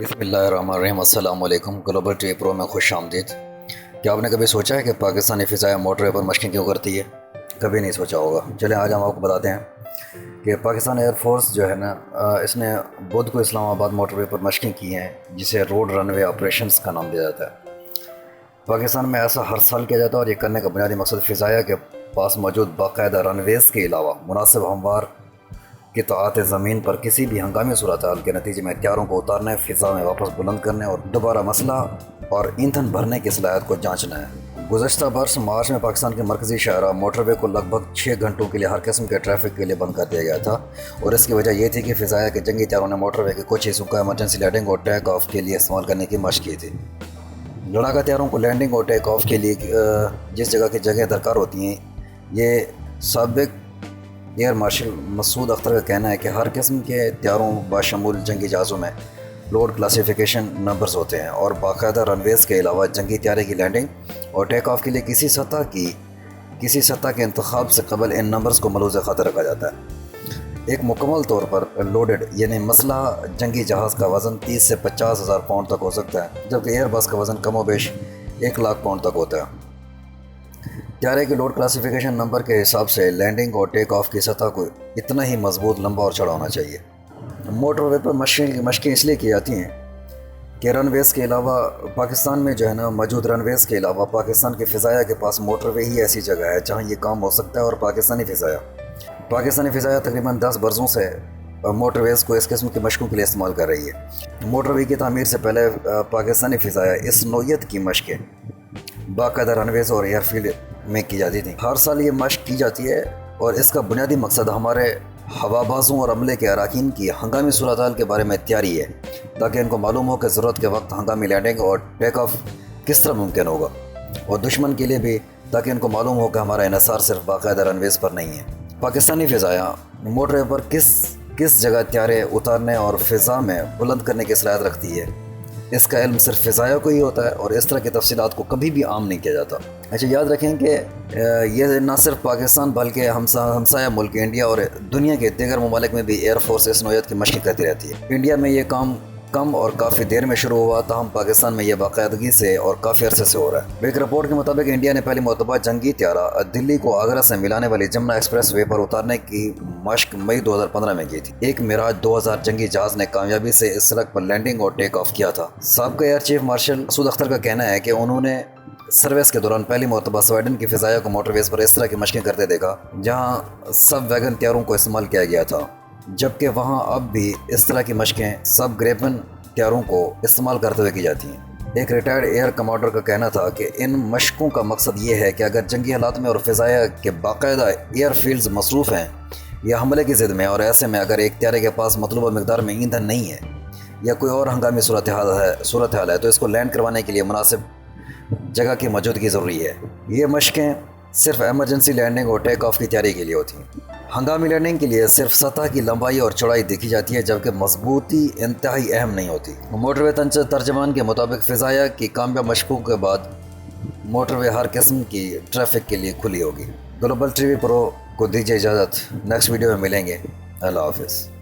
बिस्मिल्लाहिर्रहमानिर्रहीम। अस्सलाम वालेकुम। ग्लोबल टीवी प्रो में खुश आमदीद। क्या आपने कभी सोचा है कि पाकिस्तानी फ़िज़ाएँ मोटरवे पर मशक़ें क्यों करती है? कभी नहीं सोचा होगा। चलें आज हम आपको बताते हैं कि पाकिस्तान एयर फोर्स जो है ना, इसने बुध को इस्लामाबाद मोटरवे पर मशक़ें की हैं, जिसे रोड रनवे ऑपरेशंस का नाम दिया जाता है। पाकिस्तान में ऐसा हर साल किया जाता है और ये करने का बुनियादी मकसद फ़िज़ाया के पास मौजूद बाकायदा रनवेज़ के अलावा मुनासिब हमवार क़िताअत ज़मीन पर किसी भी हंगामी सूरत-ए-हाल के नतीजे में हथियारों को उतारने, फ़िज़ा में वापस बुलंद करने और दोबारा मसला और ईंधन भरने की सलाहियत को जांचना है। गुज़श्ता बरस मार्च में पाकिस्तान के मरकज़ी शहरा मोटरवे को लगभग 6 घंटों के लिए हर किस्म के ट्रैफिक के लिए बंद कर दिया गया था और इसकी वजह यह थी कि फ़िज़ाया के जंगी हथियारों ने मोटरवे के कुछ हिस्सों का एमरजेंसी लैंडिंग और टेक ऑफ के लिए इस्तेमाल करने की मशक़ की थी। लड़ाका हथियारों को लैंडिंग और टेक ऑफ के लिए जिस जगह की जगह दरकार होती हैं, ये साबिक़ एयर मार्शल मसूद अख्तर का कहना है कि हर किस्म के हथियारों बाशमूल जंगी जहाज़ों में लोड क्लासिफिकेशन नंबर्स होते हैं और बाकायदा रनवेज़ के अलावा जंगी हथियारे की लैंडिंग और टेक ऑफ के लिए किसी सतह के इंतखाब से कबल इन नंबर्स को मलूज़ ख़ातिर रखा जाता है। एक मुकम्मल तौर पर लोडेड यानी मसलह जंगी जहाज़ का वज़न 30 से 50 हज़ार पाउंड तक हो सकता है, जबकि एयरबस का वज़न कमोबेश 1 लाख पाउंड तक होता है। हथियारे के लोड क्लासिफिकेशन नंबर के हिसाब से लैंडिंग और टेक ऑफ की सतह को इतना ही मजबूत, लंबा और चौड़ा होना चाहिए। मोटरवे पर मशक़ें इसलिए की जाती हैं कि रनवेज़ के अलावा पाकिस्तान में जो है ना, मौजूद रनवेज़ के अलावा पाकिस्तान के फ़िज़ाया के पास मोटरवे ही ऐसी जगह है जहाँ ये काम हो सकता है। और पाकिस्तानी फ़िज़ाया तकरीबन 10 बरसों से मोटरवेज़ को इस किस्म की मशक़ों के लिए इस्तेमाल कर रही है। मोटरवे की तामीर से पहले पाकिस्तानी फ़िज़ाया इस नौइयत की मशक़ें बाकायदा रनवेज़ और एयरफील्ड में की जाती थी। हर साल ये मशक़ की जाती है और इसका बुनियादी मकसद हमारे हवाबाजों और अमले के अराकीन की हंगामी सूरत-ए-हाल के बारे में तैयारी है, ताकि इनको मालूम हो कि ज़रूरत के वक्त हंगामी लैंडिंग और टेक ऑफ किस तरह मुमकिन होगा, और दुश्मन के लिए भी, ताकि इनको मालूम हो कि हमारा इन्हिसार सिर्फ बाकायदा रनवेज़ पर नहीं है। पाकिस्तानी फ़िज़ाया मोटरवे पर किस जगह हथियारे उतारने और फ़िज़ा में बुलंद करने की सलाहियत रखती है, इसका इल्म सिर्फ फ़िज़ाया को ही होता है और इस तरह की तफसीलात को कभी भी आम नहीं किया जाता। अच्छा, याद रखें कि ये न सिर्फ पाकिस्तान बल्कि हमसाया मुल्क इंडिया और दुनिया के दीगर ममालिक में भी एयर फोर्स इस नौइयत की मशक़ें करती रहती है। इंडिया में ये काम कम और काफ़ी देर में शुरू हुआ, ताहम पाकिस्तान में यह बाकायदगी से और काफ़ी अरसे से हो रहा है। एक रिपोर्ट के मुताबिक इंडिया ने पहली मरतबा जंगी हथियारा दिल्ली को आगरा से मिलाने वाली जमुना एक्सप्रेस वे पर उतारने की मशक़ मई 2015 में की थी। एक मिराज 2000 जंगी जहाज़ ने कामयाबी से इस सड़क पर लैंडिंग और टेक ऑफ किया था। साबिक़ air chief marshal Masood Akhtar का कहना है कि उन्होंने सर्विस के दौरान पहली मरतबा स्वीडन की फ़िज़ाया को मोटरवेज़ पर इस तरह की मशक़ें करते देखा, जहाँ सब वैगन हथियारों को इस्तेमाल किया गया था, जबकि वहाँ अब भी इस तरह की मशक़ें सब ग्रेपन हथियारों को इस्तेमाल करते हुए की जाती हैं। एक रिटायर्ड एयर कमांडर का कहना था कि इन मशक़ों का मकसद ये है कि अगर जंगी हालात में और फ़िज़ाया के बाकायदा एयर फील्ड्स मसरूफ़ हैं या हमले की ज़िद में, और ऐसे में अगर एक हथियारे के पास मतलूबा मिकदार में ईंधन नहीं है या कोई और हंगामी सूरत-ए-हाल है, तो इसको लैंड करवाने के लिए मुनासिब जगह की मौजूदगी ज़रूरी है। ये मशक़ें सिर्फ एमरजेंसी लैंडिंग और टेक ऑफ की तैयारी के लिए होती हैं। हंगामी लैंडिंग के लिए सिर्फ सतह की लंबाई और चौड़ाई देखी जाती है, जबकि मजबूती इंतहाई अहम नहीं होती। मोटरवे तर्जमान के मुताबिक फ़िज़ाया की कामयाब मशक़ों के बाद मोटरवे हर किस्म की ट्रैफिक के लिए खुली होगी। ग्लोबल टीवी प्रो को दीजिए इजाज़त, नेक्स्ट वीडियो में मिलेंगे। अल्लाह हाफ़िज़।